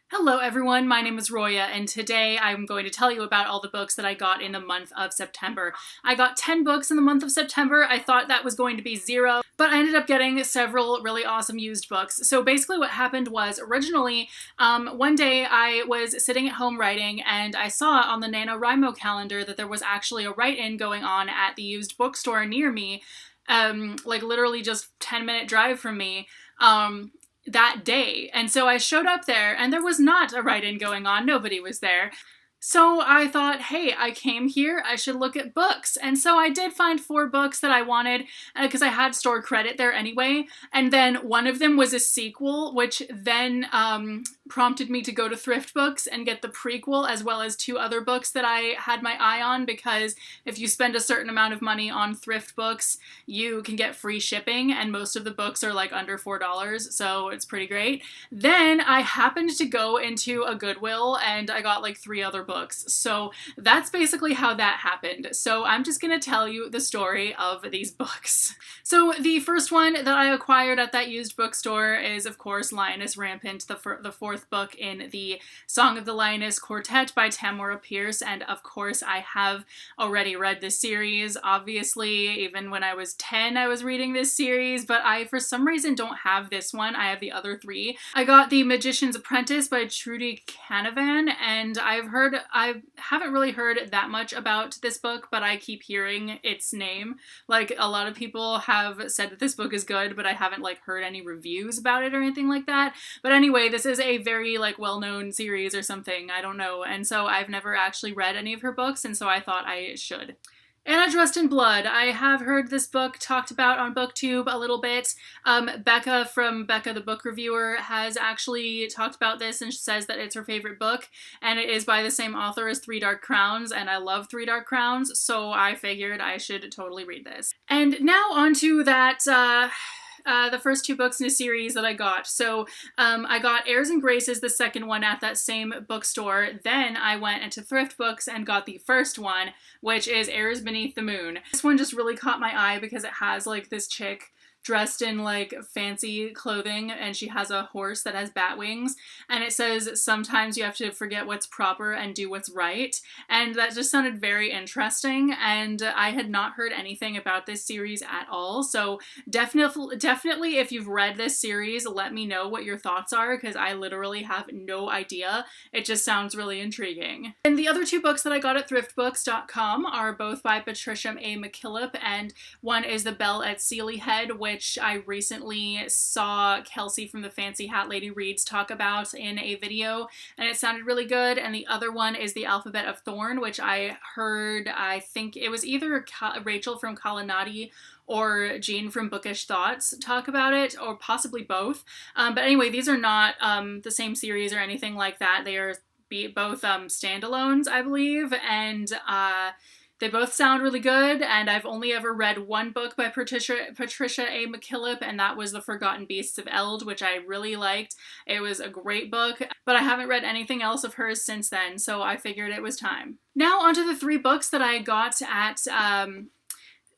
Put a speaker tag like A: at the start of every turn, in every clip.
A: Hello everyone, my name is Roya, and today I'm going to tell you about all the books that I got in the month of September. I got 10 books in the month of September. I thought that was going to be 0, but I ended up getting several really awesome used books. So basically what happened was, originally, one day I was sitting at home writing, and I saw on the NaNoWriMo calendar that there was actually a write-in going on at the used bookstore near me, like literally just 10-minute drive from me. That day. And so I showed up there and there was not a write-in going on. Nobody was there. So I thought, hey, I came here, I should look at books. And so I did find 4 books that I wanted because I had store credit there anyway. And then one of them was a sequel, which then prompted me to go to Thrift Books and get the prequel, as well as 2 other books that I had my eye on, because if you spend a certain amount of money on Thrift Books, you can get free shipping, and most of the books are like under $4, so it's pretty great. Then I happened to go into a Goodwill and I got like 3 other books. So that's basically how that happened. So I'm just gonna tell you the story of these books. So the first one that I acquired at that used bookstore is, of course, Lioness Rampant, the 4th book in the Song of the Lioness Quartet by Tamora Pierce, and of course I have already read this series. Obviously, even when I was 10 I was reading this series, but I for some reason don't have this one. I have the other 3. I got The Magician's Apprentice by Trudy Canavan, and I haven't really heard that much about this book, but I keep hearing its name. Like, a lot of people have said that this book is good, but I haven't like heard any reviews about it or anything like that. But anyway, this is a very like well-known series or something, I don't know, and so I've never actually read any of her books, and so I thought I should. Anna Dressed in Blood. I have heard this book talked about on BookTube a little bit. Becca from Becca the Book Reviewer has actually talked about this and says that it's her favorite book, and it is by the same author as Three Dark Crowns, and I love Three Dark Crowns, so I figured I should totally read this. And now onto that, the first 2 books in a series that I got. So I got Airs and Graces, the second one, at that same bookstore. Then I went into Thrift Books and got the first one, which is Airs Beneath the Moon. This one just really caught my eye because it has like this chick dressed in like fancy clothing, and she has a horse that has bat wings, and it says sometimes you have to forget what's proper and do what's right, and that just sounded very interesting, and I had not heard anything about this series at all. So definitely if you've read this series, let me know what your thoughts are, because I literally have no idea. It just sounds really intriguing. And the other 2 books that I got at thriftbooks.com are both by Patricia A. McKillop, and one is The Bell at Sealy Head, which I recently saw Kelsey from the Fancy Hat Lady Reads talk about in a video, and it sounded really good. And the other one is The Alphabet of Thorn, which I heard, I think it was either Rachel from Kalanati or Jean from Bookish Thoughts talk about it, or possibly both. But anyway, these are not the same series or anything like that. They are both standalones, I believe, and they both sound really good, and I've only ever read one book by Patricia A. McKillop, and that was The Forgotten Beasts of Eld, which I really liked. It was a great book, but I haven't read anything else of hers since then, so I figured it was time. Now onto the 3 books that I got at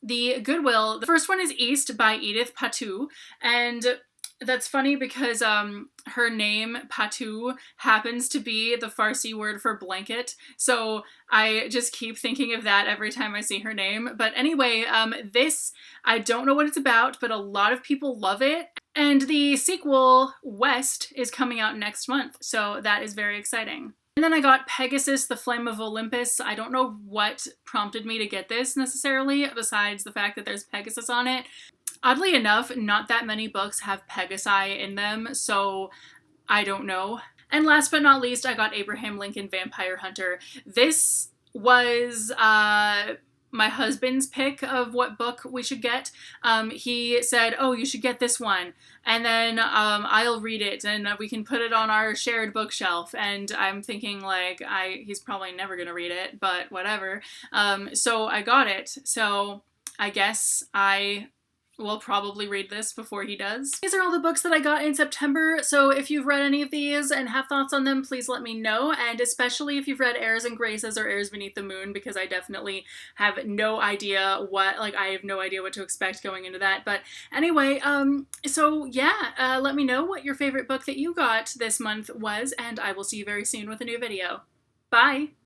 A: the Goodwill. The first one is East by Edith Patu, and that's funny because her name, Patu, happens to be the Farsi word for blanket, so I just keep thinking of that every time I see her name. But anyway, this, I don't know what it's about, but a lot of people love it, and the sequel, West, is coming out next month, so that is very exciting. And then I got Pegasus, the Flame of Olympus. I don't know what prompted me to get this necessarily, besides the fact that there's Pegasus on it. Oddly enough, not that many books have Pegasi in them, so I don't know. And last but not least, I got Abraham Lincoln Vampire Hunter. This was my husband's pick of what book we should get. He said, oh, you should get this one, and then I'll read it, and we can put it on our shared bookshelf. And I'm thinking, like, he's probably never gonna read it, but whatever. So I got it, so I guess I will probably read this before he does. These are all the books that I got in September, so if you've read any of these and have thoughts on them, please let me know, and especially if you've read Airs and Graces or Airs Beneath the Moon, because I definitely have no idea I have no idea what to expect going into that. But anyway, so yeah, let me know what your favorite book that you got this month was, and I will see you very soon with a new video. Bye!